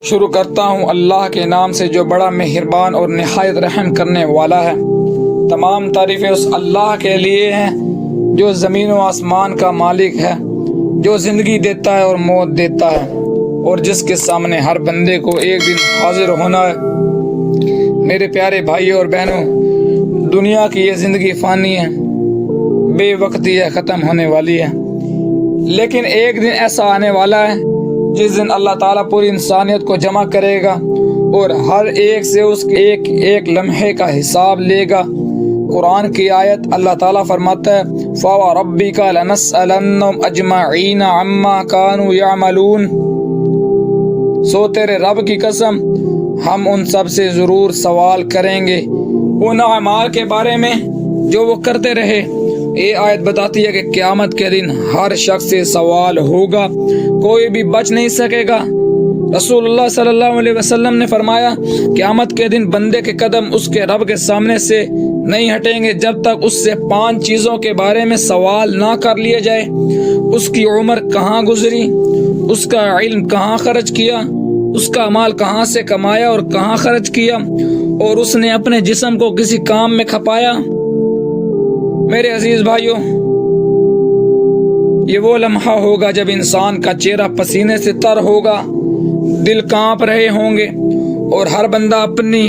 شروع کرتا ہوں اللہ کے نام سے جو بڑا مہربان اور نہایت رحم کرنے والا ہے۔ تمام تعریفیں اس اللہ کے لیے ہیں جو زمین و آسمان کا مالک ہے، جو زندگی دیتا ہے اور موت دیتا ہے، اور جس کے سامنے ہر بندے کو ایک دن حاضر ہونا ہے۔ میرے پیارے بھائیوں اور بہنوں، دنیا کی یہ زندگی فانی ہے، بے وقتی ہے، ختم ہونے والی ہے، لیکن ایک دن ایسا آنے والا ہے جس دن اللہ تعالیٰ پوری انسانیت کو جمع کرے گا اور ہر ایک سے اس کے ایک ایک لمحے کا حساب لے گا۔ قرآن کی آیت اللہ تعالیٰ فرماتا ہے فَوَرَبِّكَ لَنَسْأَلَنَّهُمْ أَجْمَعِينَ عَمَّا كَانُوا يَعْمَلُونَ، سو تیرے رب کی قسم ہم ان سب سے ضرور سوال کریں گے ان اعمال کے بارے میں جو وہ کرتے رہے۔ یہ آیت بتاتی ہے کہ قیامت کے دن ہر شخص سے سوال ہوگا، کوئی بھی بچ نہیں سکے گا۔ رسول اللہ صلی اللہ علیہ وسلم نے فرمایا قیامت کے دن بندے کے قدم اس کے رب کے سامنے سے نہیں ہٹیں گے جب تک اس سے 5 چیزوں کے بارے میں سوال نہ کر لیا جائے۔ اس کی عمر کہاں گزری، اس کا علم کہاں خرچ کیا، اس کا مال کہاں سے کمایا اور کہاں خرچ کیا، اور اس نے اپنے جسم کو کسی کام میں کھپایا۔ میرے عزیز بھائیوں، یہ وہ لمحہ ہوگا جب انسان کا چہرہ پسینے سے تر ہوگا، دل کانپ رہے ہوں گے، اور ہر بندہ اپنی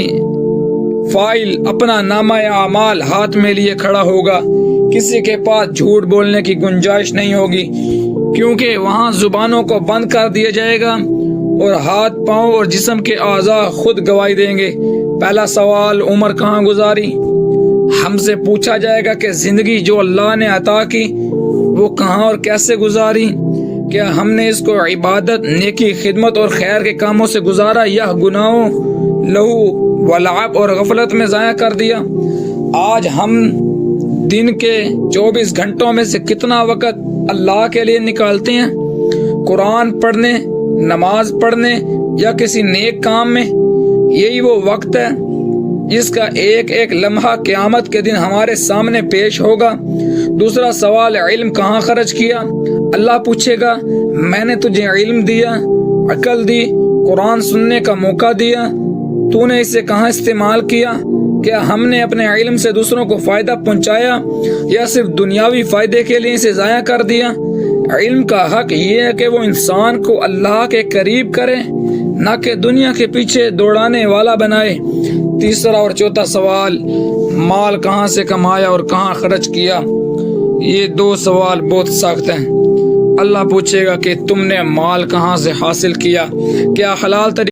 فائل، اپنا نامہ اعمال ہاتھ میں لیے کھڑا ہوگا۔ کسی کے پاس جھوٹ بولنے کی گنجائش نہیں ہوگی، کیونکہ وہاں زبانوں کو بند کر دیا جائے گا اور ہاتھ، پاؤں اور جسم کے اعضاء خود گواہی دیں گے۔ پہلا سوال، عمر کہاں گزاری؟ ہم سے پوچھا جائے گا کہ زندگی جو اللہ نے عطا کی وہ کہاں اور کیسے گزاری؟ کیا ہم نے اس کو عبادت، نیکی، خدمت اور خیر کے کاموں سے گزارا یا گناہوں، لہو و لعب اور غفلت میں ضائع کر دیا؟ آج ہم دن کے 24 گھنٹوں میں سے کتنا وقت اللہ کے لیے نکالتے ہیں؟ قرآن پڑھنے، نماز پڑھنے یا کسی نیک کام میں؟ یہی وہ وقت ہے جس کا ایک ایک لمحہ قیامت کے دن ہمارے سامنے پیش ہوگا۔ دوسرا سوال، علم کہاں خرچ کیا؟ اللہ پوچھے گا میں نے تجھے علم دیا، عقل دی، قرآن سننے کا موقع دیا، تو نے اسے کہاں استعمال کیا؟ کیا ہم نے اپنے علم سے دوسروں کو فائدہ پہنچایا یا صرف دنیاوی فائدے کے لیے اسے ضائع کر دیا؟ علم کا حق یہ ہے کہ وہ انسان کو اللہ کے قریب کرے، نہ کہ دنیا کے پیچھے دوڑانے والا بنائے۔ تیسرا اور چوتھا سوال، مال کہاں سے کمایا اور کہاں خرچ کیا؟ یہ 2 سوال بہت سخت ہیں۔ اللہ پوچھے گا کہ تم نے مال کہاں سے حاصل کیا؟ کیا حلال طریقے